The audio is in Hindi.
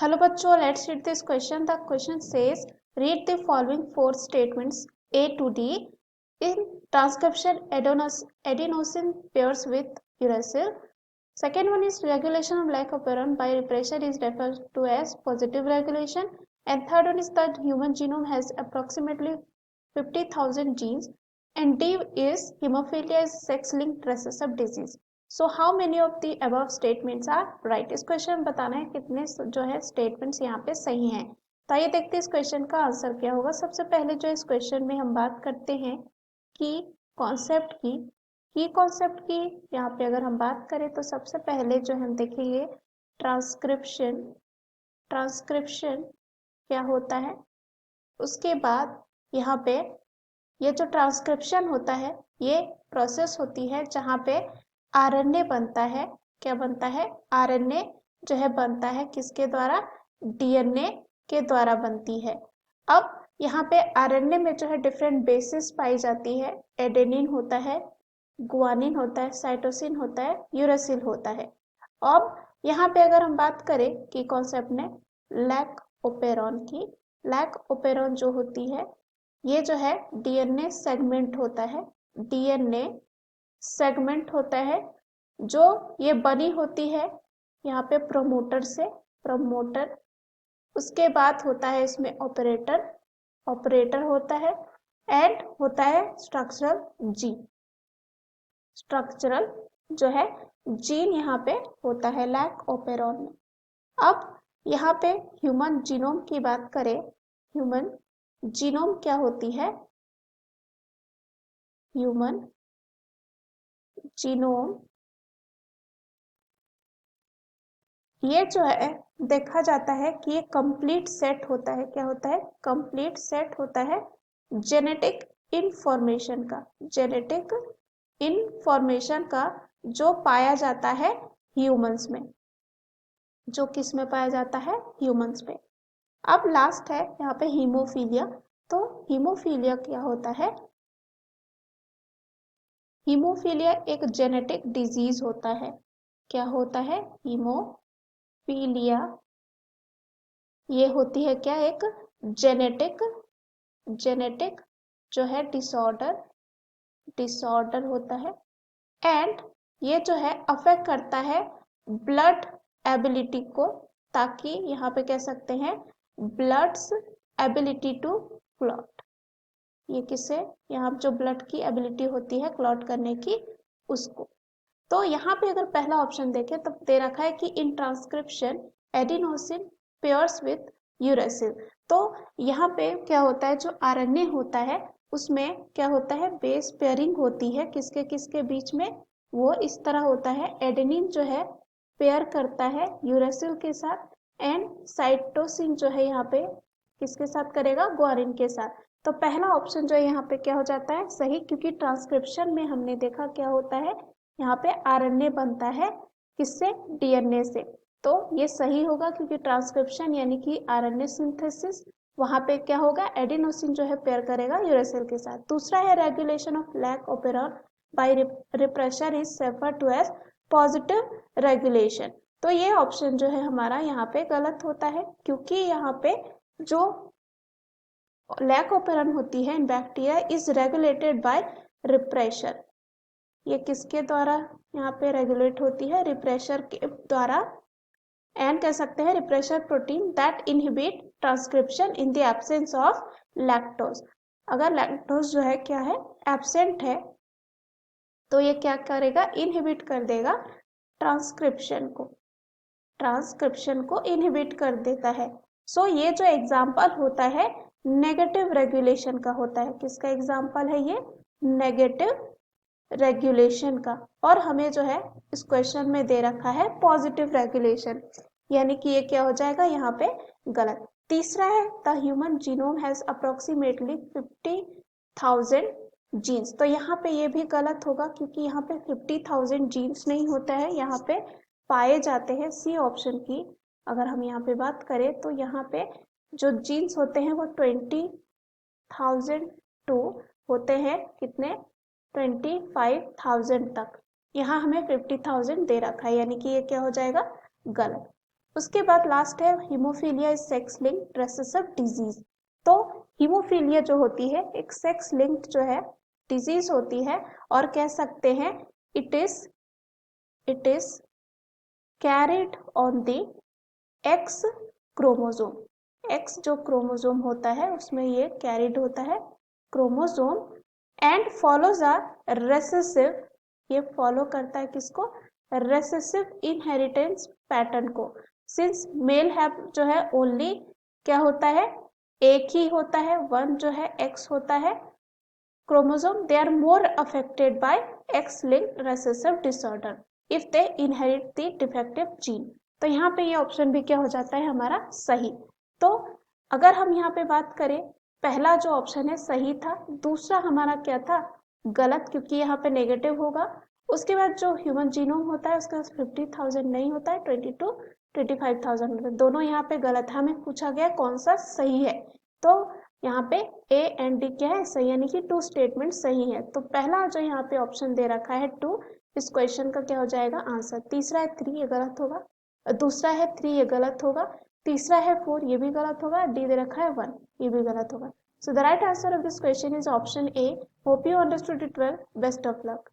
Hello bachcho, let's read this question. The question says, read the following four statements A to D. In transcription, adenosine pairs with uracil. Second one is regulation of lac operon by repressor is referred to as positive regulation. And third one is that human genome has approximately 50,000 genes. And D is hemophilia is sex-linked recessive disease. So how many of the above statements are right. इस क्वेश्चन में बताना है कितने जो है स्टेटमेंट्स यहाँ पे सही हैं। तो आइए देखते हैं इस क्वेश्चन का आंसर क्या होगा। सबसे पहले जो इस क्वेश्चन में हम बात करते हैं की कॉन्सेप्ट की कॉन्सेप्ट की यहाँ पे अगर हम बात करें तो सबसे पहले जो हम देखेंगे ट्रांसक्रिप्शन क्या होता है। उसके बाद यहाँ पे ये जो ट्रांसक्रिप्शन होता है ये प्रोसेस होती है जहाँ पे आरएनए बनता है। क्या बनता है? आरएनए जो है बनता है किसके द्वारा? डीएनए के द्वारा बनती है। अब यहाँ पे आरएनए में जो है डिफरेंट बेसिस पाई जाती है। एडेनिन होता है, गुआनिन होता है, साइटोसिन होता है, यूरासिल होता है। अब यहाँ पे अगर हम बात करें कि कॉन्सेप्ट में लैक ओपेरॉन की, लैक ओपेरॉन जो होती है ये जो है डीएनए सेगमेंट होता है। डीएनए सेगमेंट होता है जो ये बनी होती है यहाँ पे प्रोमोटर से, प्रोमोटर। उसके बाद होता है इसमें ऑपरेटर होता है एंड होता है स्ट्रक्चरल जो है जीन यहाँ पे होता है लैक ओपेरॉन में। अब यहाँ पे ह्यूमन जीनोम की बात करें, ह्यूमन जीनोम क्या होती है? ह्यूमन जीनोम ये जो है देखा जाता है कि ये कंप्लीट सेट होता है। क्या होता है? कंप्लीट सेट होता है जेनेटिक इंफॉर्मेशन का, जेनेटिक इंफॉर्मेशन का जो पाया जाता है ह्यूमंस में, जो किस में पाया जाता है? ह्यूमंस में। अब लास्ट है यहाँ पे हीमोफीलिया। तो हीमोफीलिया क्या होता है? हीमोफीलिया एक जेनेटिक डिजीज होता है। क्या होता है? हीमोफीलिया ये होती है क्या? एक जेनेटिक जो है डिसऑर्डर होता है एंड ये जो है अफेक्ट करता है ब्लड एबिलिटी को, ताकि यहाँ पे कह सकते हैं ब्लड्स एबिलिटी टू क्लॉट। ये किसे? यहाँ जो ब्लड की एबिलिटी होती है क्लॉट करने की उसको। तो यहाँ पे अगर पहला ऑप्शन देखें तो दे रखा है कि in transcription adenosine pairs with uracil. तो यहाँ पे क्या होता है, जो आरएनए होता है उसमें क्या होता है? बेस पेयरिंग होती है किसके किसके बीच में? वो इस तरह होता है, एडेनिन जो है पेयर करता है यूरेसिल के साथ एंड साइटोसिन जो है यहाँ पे किसके साथ करेगा? ग्वानिन के साथ। तो पहला ऑप्शन जो है यहाँ पे क्या हो जाता है? सही, क्योंकि ट्रांसक्रिप्शन में हमने देखा क्या होता है यहाँ पे आरएनए बनता है किससे? डीएनए से। तो ये सही होगा क्योंकि ट्रांसक्रिप्शन यानी कि आरएनए सिंथेसिस, वहां पे क्या होगा? एडिनोसिन जो है पेयर करेगा यूरेसिल के साथ। दूसरा है regulation of lac operon by repressor is referred to as positive regulation. तो ये ऑप्शन जो है हमारा यहाँ पे गलत होता है, क्योंकि यहाँ पे जो लैक ओपेरॉन होती है इन bacteria is regulated by refresher. ये किसके द्वारा यहाँ पे रेगुलेट होती है? रिप्रेशर के द्वारा। एंड कह सकते हैं refresher protein that inhibit transcription in the absence of lactose. अगर लैक्टोज जो है क्या है? एब्सेंट है, तो ये क्या करेगा? इनहिबिट कर देगा ट्रांसक्रिप्शन को इनहिबिट कर देता है। सो ये जो एग्जाम्पल होता है नेगेटिव रेगुलेशन का होता है। किसका एग्जाम्पल है ये? नेगेटिव रेगुलेशन का। और हमें जो है इस क्वेश्चन में दे रखा है पॉजिटिव रेगुलेशन, यानी कि ये क्या हो जाएगा यहाँ पे? गलत। तीसरा है the human genome has approximately 50,000 genes. तो यहाँ पे ये भी गलत होगा क्योंकि यहाँ पे 50,000 जीन्स नहीं होता है, यहाँ पे पाए जाते हैं। सी ऑप्शन की अगर हम यहाँ पे बात करें तो यहाँ पे जो जीन्स होते हैं वो 20,002 होते हैं। कितने? 25,000 तक। यहाँ हमें 50,000 दे रखा है, यानी कि ये क्या हो जाएगा? गलत। उसके बाद लास्ट है haemophilia is sex linked recessive disease. तो हीमोफीलिया जो होती है एक सेक्स लिंक्ड जो है डिजीज होती है, और कह सकते हैं it is carried on the x chromosome. X जो क्रोमोसोम होता है उसमें ये कैरिड होता है chromosome, and follows a recessive, ये फॉलो करता है किसको, रेसेसिव इनहेरिटेंस पैटर्न को। सिंस मेल हैव जो है ओनली क्या होता है, एक ही होता है, वन जो है एक्स होता है chromosome, they are more affected by X-linked recessive disorder if they inherit the defective gene। तो यहाँ पे ये ऑप्शन भी क्या हो जाता है हमारा सही। तो अगर हम यहाँ पे बात करें, पहला जो ऑप्शन है सही था, दूसरा हमारा क्या था गलत, क्योंकि यहाँ पे नेगेटिव होगा। उसके बाद जो ह्यूमन जीनोम होता है उसका 50,000 नहीं होता है, 25,000 होता है, दोनों यहाँ पे गलत है। हमें पूछा गया कौन सा सही है, तो यहाँ पे ए एंड डी क्या है सही, यानी कि टू स्टेटमेंट सही है। तो पहला जो यहाँ पे ऑप्शन दे रखा है टू, इस क्वेश्चन का क्या हो जाएगा आंसर। तीसरा है थ्री, ये गलत होगा। दूसरा है थ्री, ये गलत होगा। तीसरा है फोर, ये भी गलत होगा। डी दे रखा है वन, ये भी गलत होगा। So the right answer of this question is option A. Hope you understood it well. Best of luck.